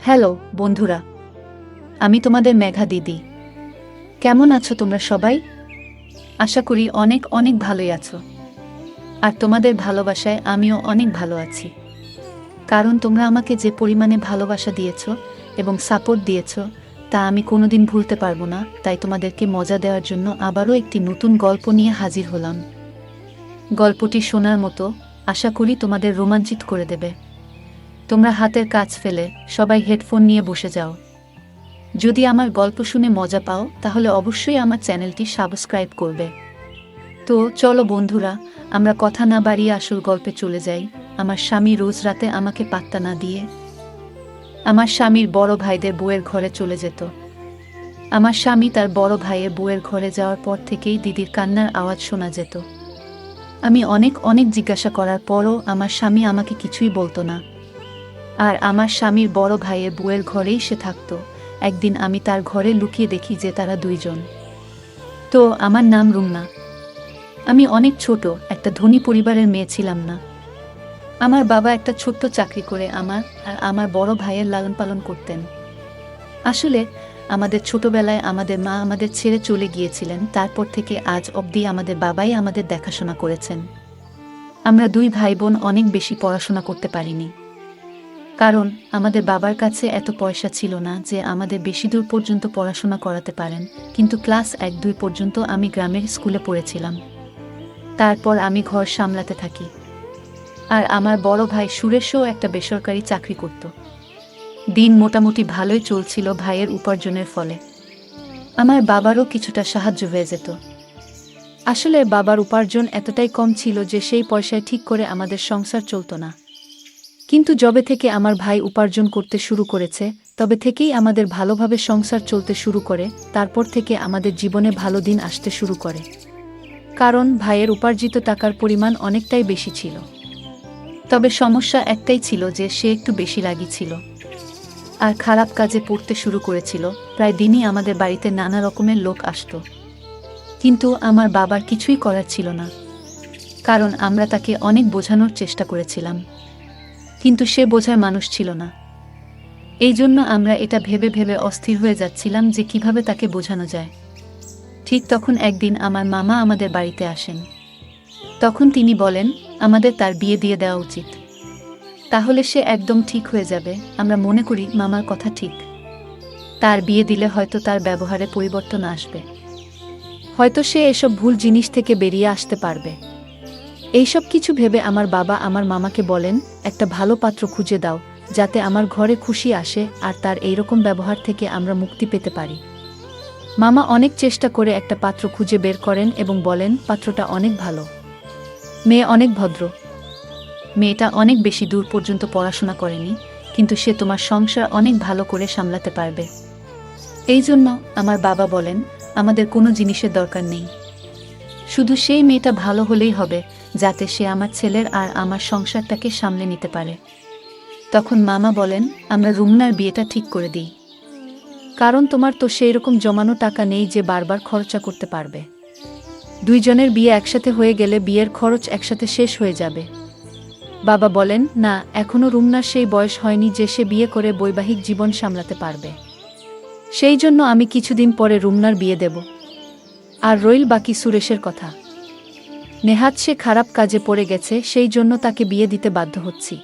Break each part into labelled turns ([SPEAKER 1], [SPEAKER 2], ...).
[SPEAKER 1] Hello বন্ধুরা, আমি তোমাদের মেঘা দিদি। কেমন আছো তোমরা সবাই? আশা করি অনেক অনেক ভালোই আছো। আর তোমাদের ভালোবাসায় আমিও অনেক ভালো আছি, কারণ তোমরা আমাকে যে পরিমাণে ভালোবাসা দিয়েছো এবং সাপোর্ট দিয়েছো তা আমি কোনোদিন ভুলতে পারবো না। তাই তোমাদেরকে মজা দেওয়ার জন্য আবারও একটি নতুন গল্প নিয়ে হাজির হলাম। গল্পটি শোনার মতো, আশা করি তোমাদের রোমাঞ্চিত করে দেবে। তোমরা হাতের কাজ ফেলে সবাই হেডফোন নিয়ে বসে যাও। যদি আমার গল্প শুনে মজা পাও তাহলে অবশ্যই আমার চ্যানেলটি সাবস্ক্রাইব করবে। তো চলো বন্ধুরা, আমরা কথা না বাড়িয়ে আসল গল্পে চলে যাই। আমার স্বামী রোজ রাতে আমাকে পাত্তা না দিয়ে আমার স্বামীর বড় ভাইদের বউয়ের ঘরে চলে যেত। আমার স্বামী তার বড় ভাইয়ের বউয়ের ঘরে যাওয়ার পর থেকেই দিদির কান্নার আওয়াজ শোনা যেত। আমি অনেক অনেক জিজ্ঞাসা করার পরও আমার স্বামী আমাকে কিছুই বলতো না। আর আমার স্বামীর বড় ভাইয়ের বউয়ের ঘরেই সে থাকতো। একদিন আমি তার ঘরে লুকিয়ে দেখি যে তারা দুইজন। তো আমার নাম রুমনা। আমি অনেক ছোট একটা ধনী পরিবারের মেয়ে ছিলাম না। আমার বাবা একটা ছোট্ট চাকরি করে আমার আর আমার বড় ভাইয়ের লালন পালন করতেন। আসলে আমাদের ছোটবেলায় আমাদের মা আমাদের ছেড়ে চলে গিয়েছিলেন, তারপর থেকে আজ অবধি আমাদের বাবাই আমাদের দেখাশোনা করেছেন। আমরা দুই ভাই বোন অনেক বেশি পড়াশোনা করতে পারিনি, কারণ আমাদের বাবার কাছে এত পয়সা ছিল না যে আমাদের বেশি দূর পর্যন্ত পড়াশোনা করাতে পারেন। কিন্তু ক্লাস 1-2 পর্যন্ত আমি গ্রামের স্কুলে পড়েছিলাম। তারপর আমি ঘর সামলাতে থাকি। আর আমার বড় ভাই সুরেশও একটা বেসরকারি চাকরি করত। দিন মোটামুটি ভালোই চলছিল ভাইয়ের উপার্জনের ফলে। আমার বাবারও কিছুটা সাহায্য হয়ে যেত। আসলে বাবার উপার্জন এতটাই কম ছিল যে সেই পয়সায় ঠিক করে আমাদের সংসার চলত না। কিন্তু যবে থেকে আমার ভাই উপার্জন করতে শুরু করেছে তবে থেকেই আমাদের ভালোভাবে সংসার চলতে শুরু করে। তারপর থেকে আমাদের জীবনে ভালো দিন আসতে শুরু করে, কারণ ভাইয়ের উপার্জিত টাকার পরিমাণ অনেকটাই বেশি ছিল। তবে সমস্যা একটাই ছিল যে সে একটু বেশি রাগী ছিল আর খারাপ কাজে পড়তে শুরু করেছিল। প্রায় দিনই আমাদের বাড়িতে নানা রকমের লোক আসত, কিন্তু আমার বাবার কিছুই করার ছিল না, কারণ আমরা তাকে অনেক বোঝানোর চেষ্টা করেছিলাম, কিন্তু সে বোঝার মানুষ ছিল না। এই জন্য আমরা এটা ভেবে ভেবে অস্থির হয়ে যাচ্ছিলাম যে কিভাবে তাকে বোঝানো যায়। ঠিক তখন একদিন আমার মামা আমাদের বাড়িতে আসেন। তখন তিনি বলেন আমাদের তার বিয়ে দিয়ে দেওয়া উচিত, তাহলে সে একদম ঠিক হয়ে যাবে। আমরা মনে করি মামার কথা ঠিক। তার বিয়ে দিলে হয়তো তার ব্যবহারে পরিবর্তন আসবে, হয়তো সে এসব ভুল জিনিস থেকে বেরিয়ে আসতে পারবে। এইসব কিছু ভেবে আমার বাবা আমার মামাকে বলেন একটা ভালো পাত্র খুঁজে দাও, যাতে আমার ঘরে খুশি আসে আর তার এইরকম ব্যবহার থেকে আমরা মুক্তি পেতে পারি। মামা অনেক চেষ্টা করে একটা পাত্র খুঁজে বের করেন এবং বলেন পাত্রটা অনেক ভালো, মেয়ে অনেক ভদ্র। মেয়েটা অনেক বেশি দূর পর্যন্ত পড়াশোনা করেনি, কিন্তু সে তোমার সংসার অনেক ভালো করে সামলাতে পারবে। এই জন্য আমার বাবা বলেন আমাদের কোনো জিনিসের দরকার নেই, শুধু সেই মেয়েটা ভালো হলেই হবে, যাতে সে আমার ছেলের আর আমার সংসারটাকে সামলে নিতে পারে। তখন মামা বলেন আমরা রুমনার বিয়েটা ঠিক করে দিই, কারণ তোমার তো সেই রকম জমানো টাকা নেই যে বারবার খরচা করতে পারবে। দুইজনের বিয়ে একসাথে হয়ে গেলে বিয়ের খরচ একসাথে শেষ হয়ে যাবে। বাবা বলেন না, এখনো রুমনার সেই বয়স হয়নি যে সে বিয়ে করে বৈবাহিক জীবন সামলাতে পারবে। সেই জন্য আমি কিছুদিন পরে রুমনার বিয়ে দেব। আর রইল বাকি সুরেশের কথা। নেহাত সে খারাপ কাজে পড়ে গেছে, সেই জন্য তাকে বিয়ে দিতে বাধ্য হচ্ছি।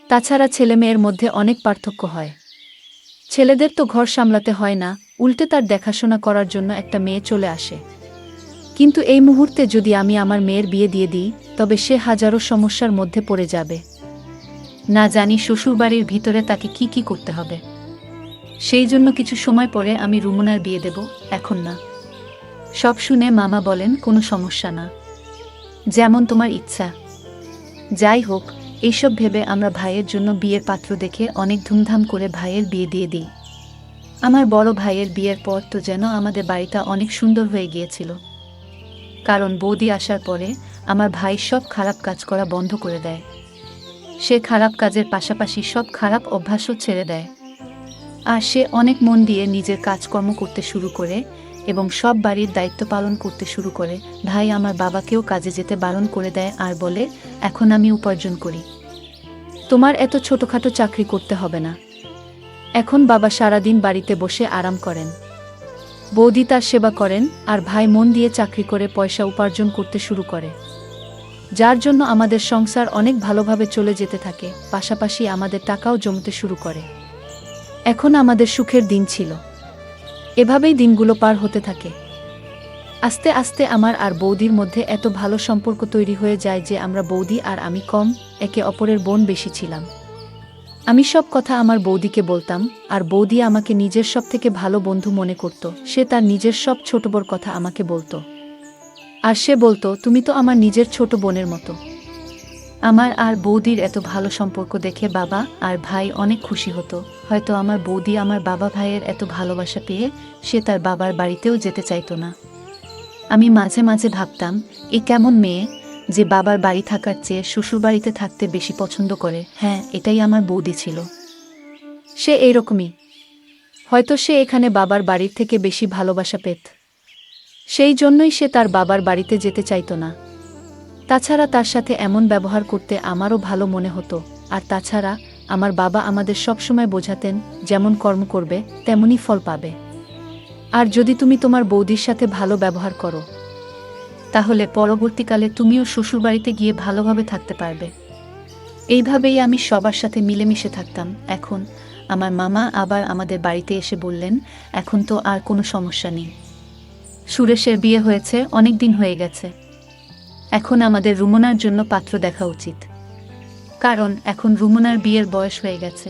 [SPEAKER 1] তাছাড়া ছেলে মেয়ের মধ্যে অনেক পার্থক্য হয়। ছেলেদের তো ঘর সামলাতে হয় না, উল্টে তার দেখাশোনা করার জন্য একটা মেয়ে চলে আসে। কিন্তু এই মুহূর্তে যদি আমি আমার মেয়ের বিয়ে দিয়ে দিই তবে সে হাজারো সমস্যার মধ্যে পড়ে যাবে। না জানি শ্বশুরবাড়ির ভিতরে তাকে কি কি করতে হবে। সেই জন্য কিছু সময় পরে আমি রুমনার বিয়ে দেব, এখন না। সব শুনে মামা বলেন কোনো সমস্যা না, যেমন তোমার ইচ্ছা। যাই হোক, এইসব ভেবে আমরা ভাইয়ের জন্য বিয়ের পাত্র দেখে অনেক ধুমধাম করে ভাইয়ের বিয়ে দিয়ে দিই। আমার বড় ভাইয়ের বিয়ের পর তো যেন আমাদের বাড়িটা অনেক সুন্দর হয়ে গিয়েছিল, কারণ বৌদি আসার পরে আমার ভাই সব খারাপ কাজ করা বন্ধ করে দেয়। সে খারাপ কাজের পাশাপাশি সব খারাপ অভ্যাসও ছেড়ে দেয়। আর সে অনেক মন দিয়ে নিজের কাজকর্ম করতে শুরু করে এবং সব বাড়ির দায়িত্ব পালন করতে শুরু করে। ভাই আমার বাবাকেও কাজে যেতে বারণ করে দেয় আর বলে এখন আমি উপার্জন করি, তোমার এত ছোটখাটো চাকরি করতে হবে না। এখন বাবা সারাদিন বাড়িতে বসে আরাম করেন, বৌদি তার সেবা করেন, আর ভাই মন দিয়ে চাকরি করে পয়সা উপার্জন করতে শুরু করে, যার জন্য আমাদের সংসার অনেক ভালোভাবে চলে যেতে থাকে, পাশাপাশি আমাদের টাকাও জমতে শুরু করে। এখন আমাদের সুখের দিন ছিল। এভাবেই দিনগুলো পার হতে থাকে। আস্তে আস্তে আমার আর বৌদির মধ্যে এত ভালো সম্পর্ক তৈরি হয়ে যায় যে আমরা বৌদি আর আমি কম, একে অপরের বোন বেশি ছিলাম। আমি সব কথা আমার বৌদিকে বলতাম, আর বৌদি আমাকে নিজের সব থেকে ভালো বন্ধু মনে করত। সে তার নিজের সব ছোট বড় কথা আমাকে বলতো, আর সে বলতো, তুমি তো আমার নিজের ছোট বোনের মতো। আমার আর বৌদির এত ভালো সম্পর্ক দেখে বাবা আর ভাই অনেক খুশি হতো। হয়তো আমার বৌদি আমার বাবা ভাইয়ের এত ভালোবাসা পেয়ে সে তার বাবার বাড়িতেও যেতে চাইতো না। আমি মাঝে মাঝে ভাবতাম, এ কেমন মেয়ে যে বাবার বাড়ি থাকার চেয়ে শ্বশুরবাড়িতে থাকতে বেশি পছন্দ করে। হ্যাঁ, এটাই আমার বৌদি ছিল। সে এইরকমই। হয়তো সে এখানে বাবার বাড়ির থেকে বেশি ভালোবাসা পেত, সেই জন্যই সে তার বাবার বাড়িতে যেতে চাইতো না। তাছাড়া তার সাথে এমন ব্যবহার করতে আমারও ভালো মনে হতো। আর তাছাড়া আমার বাবা আমাদের সবসময় বোঝাতেন, যেমন কর্ম করবে তেমনই ফল পাবে। আর যদি তুমি তোমার বৌদির সাথে ভালো ব্যবহার করো, তাহলে পরবর্তীকালে তুমিও শ্বশুরবাড়িতে গিয়ে ভালোভাবে থাকতে পারবে। এইভাবেই আমি সবার সাথে মিলেমিশে থাকতাম। এখন আমার মামা আবার আমাদের বাড়িতে এসে বললেন, এখন তো আর কোনো সমস্যা নেই। সুরেশের বিয়ে হয়েছে, অনেক দিন হয়ে গেছে। এখন আমাদের রুমনার জন্য পাত্র দেখা উচিত, কারণ এখন রুমনার বিয়ের বয়স হয়ে গেছে।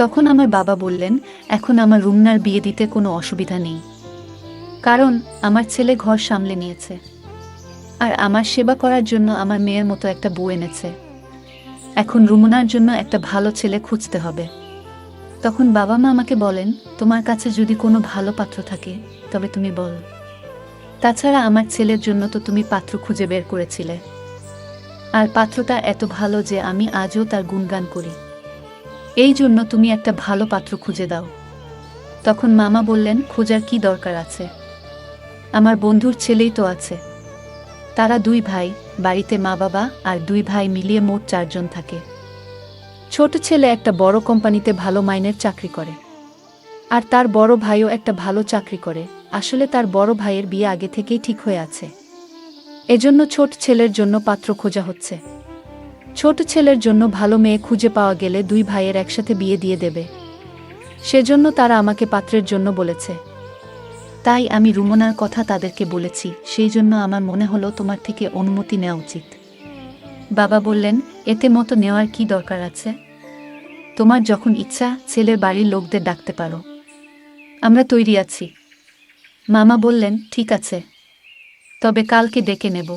[SPEAKER 1] তখন আমার বাবা বললেন, এখন আমার রুমনার বিয়ে দিতে কোনো অসুবিধা নেই, কারণ আমার ছেলে ঘর সামলে নিয়েছে, আর আমার সেবা করার জন্য আমার মেয়ের মতো একটা বউ এনেছে। এখন রুমনার জন্য একটা ভালো ছেলে খুঁজতে হবে। তখন বাবা মা আমাকে বলেন, তোমার কাছে যদি কোনো ভালো পাত্র থাকে তবে তুমি বলো। তাছাড়া আমার ছেলের জন্য তো তুমি পাত্র খুঁজে বের করেছিলে, আর পাত্রটা এত ভালো যে আমি আজও তার গুণগান করি। এই জন্য তুমি একটা ভালো পাত্র খুঁজে দাও। তখন মামা বললেন, খোঁজার কি দরকার আছে, আমার বন্ধুর ছেলেই তো আছে। তারা দুই ভাই, বাড়িতে মা বাবা আর দুই ভাই মিলিয়ে মোট 4 জন থাকে। ছোট ছেলে একটা বড় কোম্পানিতে ভালো মাইনের চাকরি করে, আর তার বড় ভাইও একটা ভালো চাকরি করে। আসলে তার বড় ভাইয়ের বিয়ে আগে থেকেই ঠিক হয়ে আছে, এজন্য ছোট ছেলের জন্য পাত্র খোঁজা হচ্ছে। ছোট ছেলের জন্য ভালো মেয়ে খুঁজে পাওয়া গেলে দুই ভাইয়ের একসাথে বিয়ে দিয়ে দেবে, সেজন্য তারা আমাকে পাত্রের জন্য বলেছে। তাই আমি রুমনার কথা তাদেরকে বলেছি, সেই জন্য আমার মনে হলো তোমার থেকে অনুমতি নেওয়া উচিত। বাবা বললেন, এতে মতো নেওয়ার কি দরকার আছে, তোমার যখন ইচ্ছা ছেলের বাড়ির লোকদের ডাকতে পারো, আমরা তৈরি আছি। মামা বললেন, ঠিক আছে, তবে কালকে ডেকে নেব।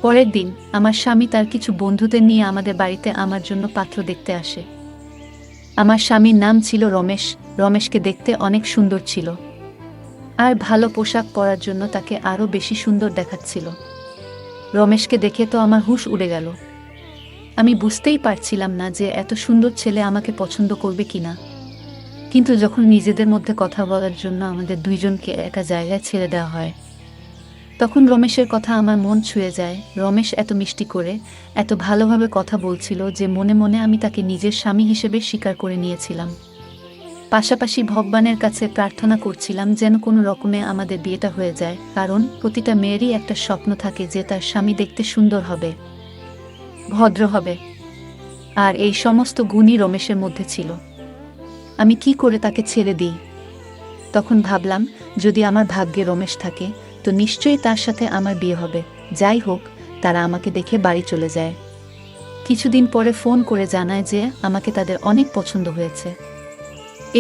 [SPEAKER 1] পরের দিন আমার স্বামী তার কিছু বন্ধুদের নিয়ে আমাদের বাড়িতে আমার জন্য পাত্র দেখতে আসে। আমার স্বামীর নাম ছিল রমেশ। রমেশকে দেখতে অনেক সুন্দর ছিল, আর ভালো পোশাক পরার জন্য তাকে আরও বেশি সুন্দর দেখাচ্ছিল। রমেশকে দেখে তো আমার হুঁশ উড়ে গেল। আমি বুঝতেই পারছিলাম না যে এত সুন্দর ছেলে আমাকে পছন্দ করবে কিনা। কিন্তু যখন নিজেদের মধ্যে কথা বলার জন্য আমাদের দুইজনকে একটা জায়গায় ছেড়ে দেওয়া হয়, তখন রমেশের কথা আমার মন ছুঁয়ে যায়। রমেশ এত মিষ্টি করে, এত ভালোভাবে কথা বলছিল যে মনে মনে আমি তাকে নিজের স্বামী হিসেবে স্বীকার করে নিয়েছিলাম। পাশাপাশি ভগবানের কাছে প্রার্থনা করছিলাম যেন কোনো রকমে আমাদের বিয়েটা হয়ে যায়, কারণ প্রতিটা মেয়েরই একটা স্বপ্ন থাকে যে তার স্বামী দেখতে সুন্দর হবে, ভদ্র হবে, আর এই সমস্ত গুণই রমেশের মধ্যে ছিল। আমি কি করে তাকে ছেড়ে দিই? তখন ভাবলাম, যদি আমার ভাগ্যে রমেশ থাকে তো নিশ্চয়ই তার সাথে আমার বিয়ে হবে। যাই হোক, তারা আমাকে দেখে বাড়ি চলে যায়। কিছুদিন পরে ফোন করে জানায় যে আমাকে তাদের অনেক পছন্দ হয়েছে।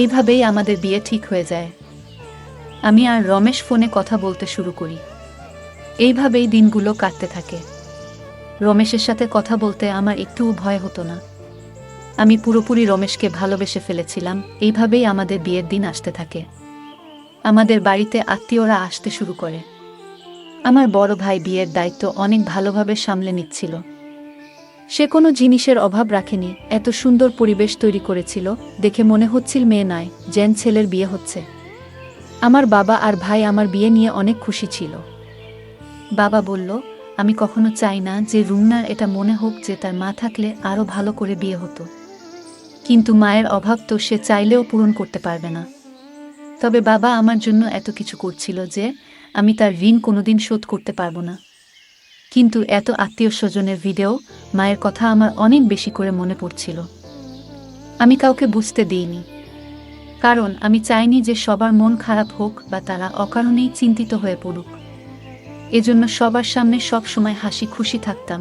[SPEAKER 1] এইভাবেই আমাদের বিয়ে ঠিক হয়ে যায়। আমি আর রমেশ ফোনে কথা বলতে শুরু করি। এইভাবেই দিনগুলো কাটতে থাকে। রমেশের সাথে কথা বলতে আমার একটুও ভয় হতো না। আমি পুরোপুরি রমেশকে ভালোবেসে ফেলেছিলাম। এইভাবেই আমাদের বিয়ের দিন আসতে থাকে। আমাদের বাড়িতে আত্মীয়রা আসতে শুরু করে। আমার বড় ভাই বিয়ের দায়িত্ব অনেক ভালোভাবে সামলে নিচ্ছিল। সে কোনো জিনিসের অভাব রাখেনি, এত সুন্দর পরিবেশ তৈরি করেছিল, দেখে মনে হচ্ছিল মেয়ে নয় যেন ছেলের বিয়ে হচ্ছে। আমার বাবা আর ভাই আমার বিয়ে নিয়ে অনেক খুশি ছিল। বাবা বলল, আমি কখনো চাই না যে রুমনার এটা মনে হোক যে তার মা থাকলে আরও ভালো করে বিয়ে হতো। কিন্তু মায়ের অভাব তো সে চাইলেও পূরণ করতে পারবে না। তবে বাবা আমার জন্য এত কিছু করছিল যে আমি তার ঋণ কোনোদিন শোধ করতে পারবো না। কিন্তু এত আত্মীয় স্বজনের ভিডিও, মায়ের কথা আমার অনেক বেশি করে মনে পড়ছিল। আমি কাউকে বুঝতে দিইনি, কারণ আমি চাইনি যে সবার মন খারাপ হোক বা তারা অকারণেই চিন্তিত হয়ে পড়ুক। এজন্য সবার সামনে সব সময় হাসি খুশি থাকতাম,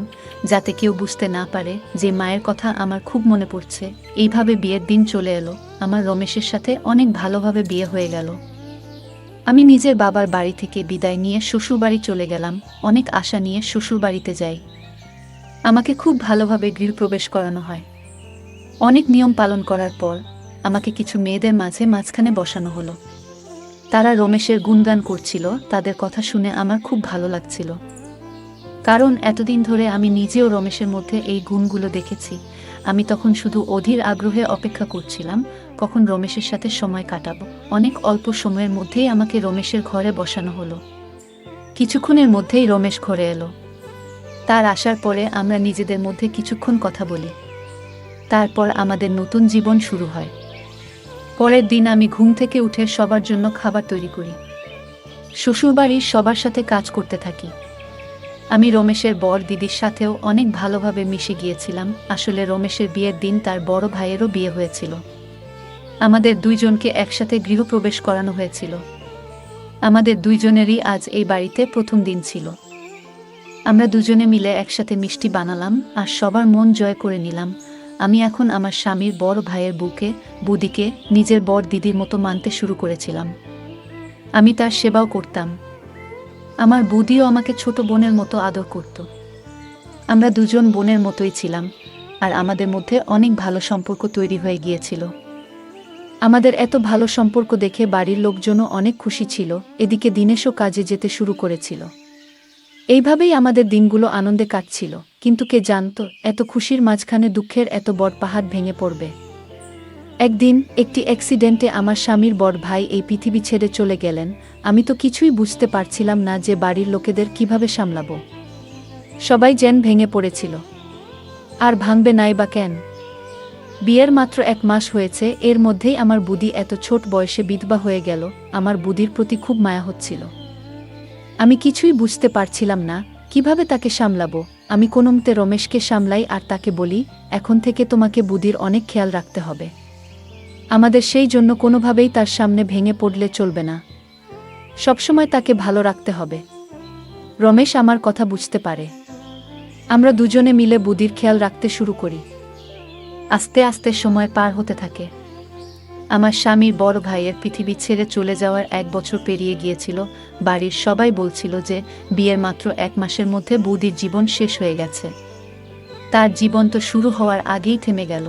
[SPEAKER 1] যাতে কেউ বুঝতে না পারে যে মায়ের কথা আমার খুব মনে পড়ছে। এইভাবে বিয়ের দিন চলে এলো, আমার রমেশের সাথে অনেক ভালোভাবে বিয়ে হয়ে গেল। আমি নিজের বাবার বাড়ি থেকে বিদায় নিয়ে শ্বশুরবাড়ি চলে গেলাম, অনেক আশা নিয়ে শ্বশুরবাড়িতে যাই। আমাকে খুব ভালোভাবে গৃহপ্রবেশ করানো হয়। অনেক নিয়ম পালন করার পর আমাকে কিছু মেয়েদের মাঝখানে বসানো হলো। তারা রমেশের গুণগান করছিল, তাদের কথা শুনে আমার খুব ভালো লাগছিল। কারণ এতদিন ধরে আমি নিজেও রমেশের মধ্যে এই গুণগুলো দেখেছি। আমি তখন শুধু অধীর আগ্রহে অপেক্ষা করছিলাম কখন রমেশের সাথে সময় কাটাবো। অনেক অল্প সময়ের মধ্যেই আমাকে রমেশের ঘরে বসানো হলো। কিছুক্ষণের মধ্যেই রমেশ ঘরে এলো। তার আসার পরে আমরা নিজেদের মধ্যে কিছুক্ষণ কথা বলি। তারপর আমাদের নতুন জীবন শুরু হয়। পরের দিন আমি ঘুম থেকে উঠে সবার জন্য খাবার তৈরি করি। শ্বশুরবাড়ির সবার সাথে কাজ করতে থাকি। আমি রমেশের বর দিদির সাথেও অনেক ভালোভাবে মিশে গিয়েছিলাম। আসলে রমেশের বিয়ের দিন তার বড় ভাইয়েরও বিয়ে হয়েছিল। আমাদের দুইজনকে একসাথে গৃহপ্রবেশ করানো হয়েছিল। আমাদের দুইজনেরই আজ এই বাড়িতে প্রথম দিন ছিল। আমরা দুজনে মিলে একসাথে মিষ্টি বানালাম আর সবার মন জয় করে নিলাম। আমি এখন আমার স্বামীর বড় ভাইয়ের বুদিকে নিজের বর দিদির মতো মানতে শুরু করেছিলাম। আমি তার সেবাও করতাম। আমার বুদিও আমাকে ছোট বোনের মতো আদর করত। আমরা দুজন বোনের মতোই ছিলাম, আর আমাদের মধ্যে অনেক ভালো সম্পর্ক তৈরি হয়ে গিয়েছিল। আমাদের এত ভালো সম্পর্ক দেখে বাড়ির লোকজনও অনেক খুশি ছিল। এদিকে দিনেশও কাজে যেতে শুরু করেছিল। এইভাবেই আমাদের দিনগুলো আনন্দে কাটছিল। কিন্তু কে জানত এত খুশির মাঝখানে দুঃখের এত বড় পাহাড় ভেঙে পড়বে। একদিন একটি অ্যাক্সিডেন্টে আমার স্বামীর বড় ভাই এই পৃথিবী ছেড়ে চলে গেলেন। আমি তো কিছুই বুঝতে পারছিলাম না যে বাড়ির লোকেদের কিভাবে সামলাবো। সবাই যেন ভেঙে পড়েছিল। আর ভাঙবে নাই বা কেন? বিয়ের মাত্র 1 মাস হয়েছে, এর মধ্যেই আমার বুদি এত ছোট বয়সে বিধবা হয়ে গেল। আমার বুদির প্রতি খুব মায়া হচ্ছিল। আমি কিছুই বুঝতে পারছিলাম না কিভাবে তাকে সামলাবো। আমি কোনোমতে রমেশকে সামলাই আর তাকে বলি, এখন থেকে তোমাকে বুদির অনেক খেয়াল রাখতে হবে। আমাদের সেই জন্য কোনোভাবেই তার সামনে ভেঙে পড়লে চলবে না। সবসময় তাকে ভালো রাখতে হবে। রমেশ আমার কথা বুঝতে পারে। আমরা দুজনে মিলে বুদির খেয়াল রাখতে শুরু করি। আস্তে আস্তে সময় পার হতে থাকে। আমার স্বামীর বড় ভাইয়ের পৃথিবী ছেড়ে চলে যাওয়ার 1 বছর পেরিয়ে গিয়েছিল। বাড়ির সবাই বলছিল যে বিয়ের মাত্র 1 মাসের মধ্যে বুদির জীবন শেষ হয়ে গেছে। তার জীবন তো শুরু হওয়ার আগেই থেমে গেল।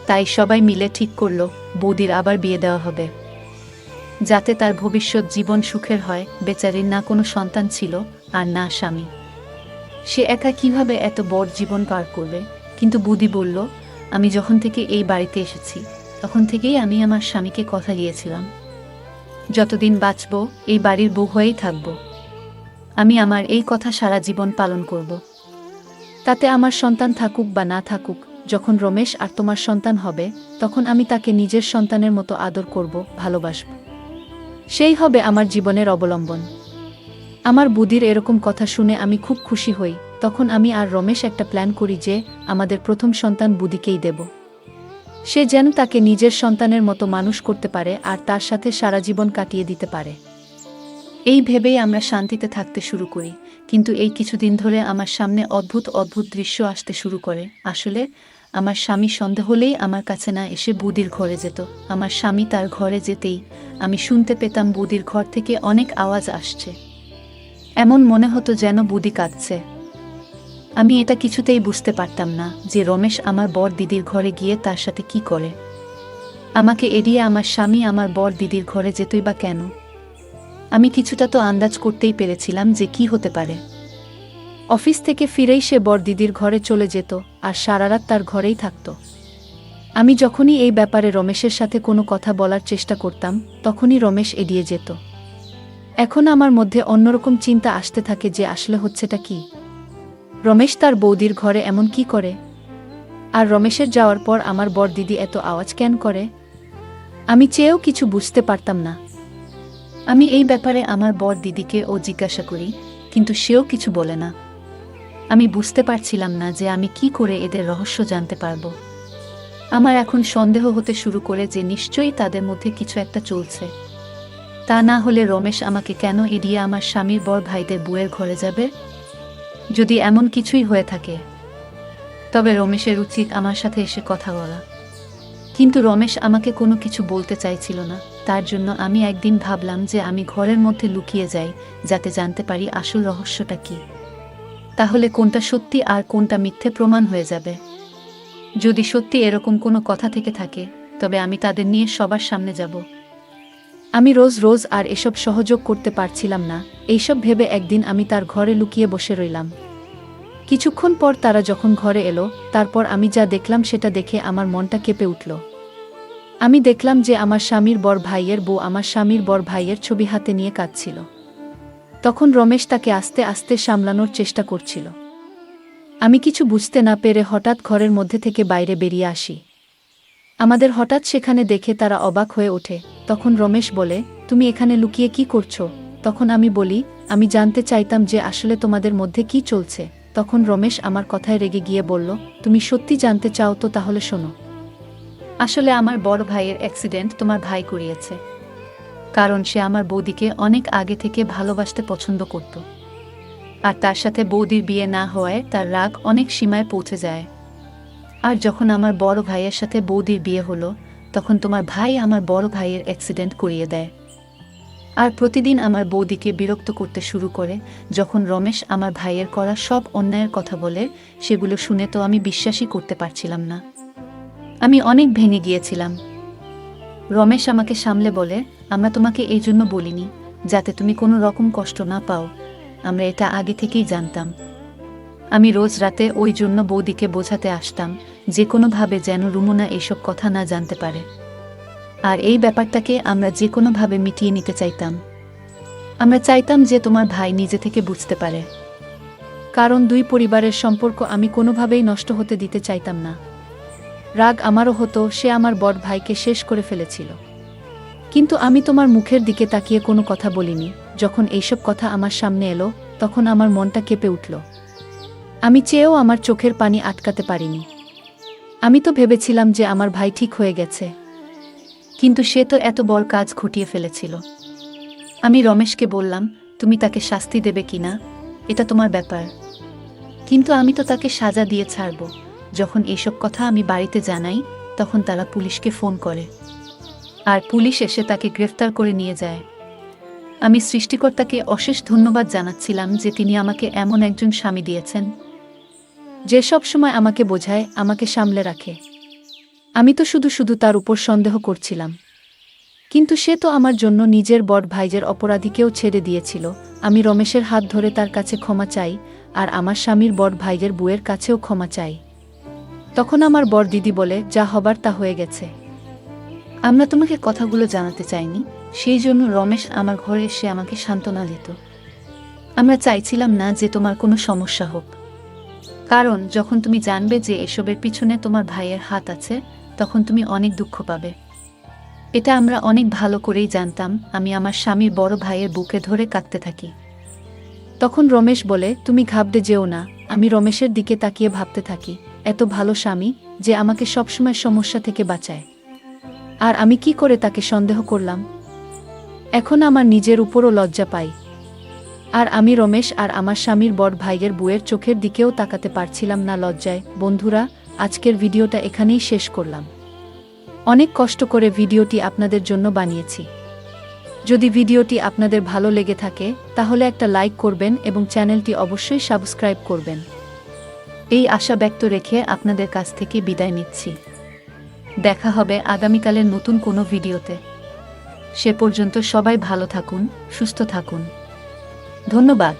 [SPEAKER 1] তাই সবাই মিলে ঠিক করল বৌদির আবার বিয়ে দেওয়া হবে, যাতে তার ভবিষ্যৎ জীবন সুখের হয়। বেচারির না কোনো সন্তান ছিল আর না স্বামী। সে একা কিভাবে এত বড় জীবন পার করবে? কিন্তু বুদি বলল, আমি যখন থেকে এই বাড়িতে এসেছি তখন থেকেই আমি আমার স্বামীকে কথা দিয়েছিলাম, যতদিন বাঁচব এই বাড়ির বউ হয়েই থাকব। আমি আমার এই কথা সারা জীবন পালন করব। তাতে আমার সন্তান থাকুক বা না থাকুক, যখন রমেশ আর তোমার সন্তান হবে তখন আমি তাকে নিজের সন্তানের মতো আদর করব, ভালোবাসব। সেই হবে আমার জীবনের অবলম্বন। আমার বুদির এরকম কথা শুনে আমি খুব খুশি হই। তখন আমি আর রমেশ একটা প্ল্যান করি যে আমাদের প্রথম সন্তান বুদিকেই দেব। সে যেন তাকে নিজের সন্তানের মতো মানুষ করতে পারে আর তার সাথে সারা জীবন কাটিয়ে দিতে পারে। এই ভেবেই আমরা শান্তিতে থাকতে শুরু করি। কিন্তু এই কিছুদিন ধরে আমার সামনে অদ্ভুত অদ্ভুত দৃশ্য আসতে শুরু করে। আসলে আমার স্বামী সন্দেহ হলেই আমার কাছে না এসে বুদির ঘরে যেত। আমার স্বামী তার ঘরে যেতেই আমি শুনতে পেতাম বুদির ঘর থেকে অনেক আওয়াজ আসছে। এমন মনে হতো যেন বুদি কাঁদছে। আমি এটা কিছুতেই বুঝতে পারতাম না যে রমেশ আমার বর দিদির ঘরে গিয়ে তার সাথে কি করে। আমাকে এড়িয়ে আমার স্বামী আমার বর দিদির ঘরে যেতই বা কেন? আমি কিছুটা তো আন্দাজ করতেই পেরেছিলাম যে কি হতে পারে। অফিস থেকে ফিরেই সে বর দিদির ঘরে চলে যেত আর সারারাত তার ঘরেই থাকত। আমি যখনই এই ব্যাপারে রমেশের সাথে কোনো কথা বলার চেষ্টা করতাম তখনই রমেশ এড়িয়ে যেত। এখন আমার মধ্যে অন্যরকম চিন্তা আসতে থাকে যে আসলে হচ্ছেটা কি? রমেশ তার বৌদির ঘরে এমন কি করে? আর রমেশের যাওয়ার পর আমার বড় দিদি এত আওয়াজ কেন করে? আমি চেয়েও কিছু বুঝতে পারতাম না। আমি এই ব্যাপারে আমার বড় দিদিকে জিজ্ঞাসা করি, কিন্তু সেও কিছু বলে না। আমি বুঝতে পারছিলাম না যে আমি কি করে এদের রহস্য জানতে পারবো। আমার এখন সন্দেহ হতে শুরু করে যে নিশ্চয়ই তাদের মধ্যে কিছু একটা চলছে। তা না হলে রমেশ আমাকে কেন এড়িয়ে আমার স্বামীর বড় ভাইদের বউয়ের ঘরে যাবে? যদি এমন কিছুই হয়ে থাকে, তবে রমেশের উচিত আমার সাথে এসে কথা বলা। কিন্তু রমেশ আমাকে কোনো কিছু বলতে চাইছিল না। তার জন্য আমি একদিন ভাবলাম যে আমি ঘরের মধ্যে লুকিয়ে যাই, যাতে জানতে পারি আসল রহস্যটা কি। তাহলে কোনটা সত্যি আর কোনটা মিথ্যে প্রমাণ হয়ে যাবে। যদি সত্যি এরকম কোনো কথা থেকে থাকে, তবে আমি তাদের নিয়ে সবার সামনে যাব। আমি রোজ রোজ আর এসব সহযোগ করতে পারছিলাম না। এইসব ভেবে একদিন আমি তার ঘরে লুকিয়ে বসে রইলাম। কিছুক্ষণ পর তারা যখন ঘরে এলো, তারপর আমি যা দেখলাম সেটা দেখে আমার মনটা কেঁপে উঠল। আমি দেখলাম যে আমার স্বামীর বড় ভাইয়ের বউ আমার স্বামীর বড় ভাইয়ের ছবি হাতে নিয়ে কাঁদছিল। তখন রমেশ তাকে আস্তে আস্তে সামলানোর চেষ্টা করছিল। আমি কিছু বুঝতে না পেরে হঠাৎ ঘরের মধ্যে থেকে বাইরে বেরিয়ে আসি। আমাদের হঠাৎ সেখানে দেখে তারা অবাক হয়ে ওঠে। তখন রমেশ বলে, তুমি এখানে লুকিয়ে কি করছো? তখন আমি বলি, আমি জানতে চাইতাম যে আসলে তোমাদের মধ্যে কি চলছে। তখন রমেশ আমার কথায় রেগে গিয়ে বলল, তুমি সত্যি জানতে চাও তো তাহলে শোনো। আসলে আমার বড় ভাইয়ের অ্যাক্সিডেন্ট তোমার ভাই করিয়েছে। কারণ সে আমার বৌদিকে অনেক আগে থেকে ভালোবাসতে পছন্দ করত। আর তার সাথে বৌদির বিয়ে না হওয়ায় তার রাগ অনেক সীমায় পৌঁছে যায়। আর যখন আমার বড় ভাইয়ের সাথে বৌদির বিয়ে হলো, তখন তোমার ভাই আমার বড় ভাইয়ের অ্যাক্সিডেন্ট করিয়ে দেয়। আর প্রতিদিন আমার বৌদিকে বিরক্ত করতে শুরু করে। যখন রমেশ আমার ভাইয়ের করা সব অন্যায়ের কথা বলে, সেগুলো শুনে তো আমি বিশ্বাসই করতে পারছিলাম না। আমি অনেক ভেঙে গিয়েছিলাম। রমেশ আমাকে সামলে বলে, আমরা তোমাকে এই জন্য বলিনি যাতে তুমি কোনো রকম কষ্ট না পাও। আমরা এটা আগে থেকেই জানতাম। আমি রোজ রাতে ওই জন্য বৌদিকে বোঝাতে আসতাম যে কোনোভাবে যেন রুমনা এইসব কথা না জানতে পারে। আর এই ব্যাপারটাকে আমরা যে কোনোভাবে মিটিয়ে নিতে চাইতাম। আমরা চাইতাম যে তোমার ভাই নিজে থেকে বুঝতে পারে। কারণ দুই পরিবারের সম্পর্ক আমি কোনোভাবেই নষ্ট হতে দিতে চাইতাম না। রাগ আমারও হতো, সে আমার বড় ভাইকে শেষ করে ফেলেছিল। কিন্তু আমি তোমার মুখের দিকে তাকিয়ে কোনো কথা বলিনি। যখন এইসব কথা আমার সামনে এলো, তখন আমার মনটা কেঁপে উঠল। আমি চেয়েও আমার চোখের পানি আটকাতে পারিনি। আমি তো ভেবেছিলাম যে আমার ভাই ঠিক হয়ে গেছে, কিন্তু সে তো এত বড় কাজ ঘটিয়ে ফেলেছিল। আমি রমেশকে বললাম, তুমি তাকে শাস্তি দেবে কিনা এটা তোমার ব্যাপার, কিন্তু আমি তো তাকে সাজা দিয়ে ছাড়ব। যখন এইসব কথা আমি বাড়িতে জানাই, তখন তারা পুলিশকে ফোন করে। আর পুলিশ এসে তাকে গ্রেফতার করে নিয়ে যায়। আমি সৃষ্টিকর্তাকে অশেষ ধন্যবাদ জানাচ্ছিলাম যে তিনি আমাকে এমন একজন স্বামী দিয়েছেন, যে সব সময় আমাকে বোঝায়, আমাকে সামলে রাখে। আমি তো শুধু শুধু তার উপর সন্দেহ করছিলাম। কিন্তু সে তো আমার জন্য নিজের বড় ভাইয়ের অপরাধীকেও ছেড়ে দিয়েছিল। আমি রমেশের হাত ধরে তার কাছে ক্ষমা চাই, আর আমার স্বামীর বড় ভাইয়ের বউয়ের কাছেও ক্ষমা চাই। তখন আমার বড় দিদি বলে, যা হবার তা হয়ে গেছে। আমরা তোমাকে কথাগুলো জানাতে চাইনি, সেই জন্য রমেশ আমার ঘরে এসে আমাকে সান্ত্বনা দিত। আমরা চাইছিলাম না যে তোমার কোনো সমস্যা হোক। কারণ যখন তুমি জানবে যে এসবের পিছনে তোমার ভাইয়ের হাত আছে, তখন তুমি অনেক দুঃখ পাবে। এটা আমরা অনেক ভালো করেই জানতাম। আমি আমার স্বামীর বড় ভাইয়ের বুকে ধরে কাঁদতে থাকি। তখন রমেশ বলে, তুমি ঘাবড়ে যেও না। আমি রমেশের দিকে তাকিয়ে ভাবতে থাকি, এত ভালো স্বামী যে আমাকে সবসময় সমস্যা থেকে বাঁচায়। আর আমি কি করে তাকে সন্দেহ করলাম? এখন আমার নিজের উপরও লজ্জা পাই। আর আমি রমেশ আর আমার স্বামীর বড় ভাইয়ের বউয়ের চোখের দিকেও তাকাতে পারছিলাম না লজ্জায়। বন্ধুরা, আজকের ভিডিওটা এখানেই শেষ করলাম। অনেক কষ্ট করে ভিডিওটি আপনাদের জন্য বানিয়েছি। যদি ভিডিওটি আপনাদের ভালো লেগে থাকে, তাহলে একটা লাইক করবেন এবং চ্যানেলটি অবশ্যই সাবস্ক্রাইব করবেন। এই আশা ব্যক্ত রেখে আপনাদের কাছ থেকে বিদায় নিচ্ছি। দেখা হবে আগামীকালের নতুন কোনো ভিডিওতে। সে পর্যন্ত সবাই ভালো থাকুন, সুস্থ থাকুন। ধন্যবাদ।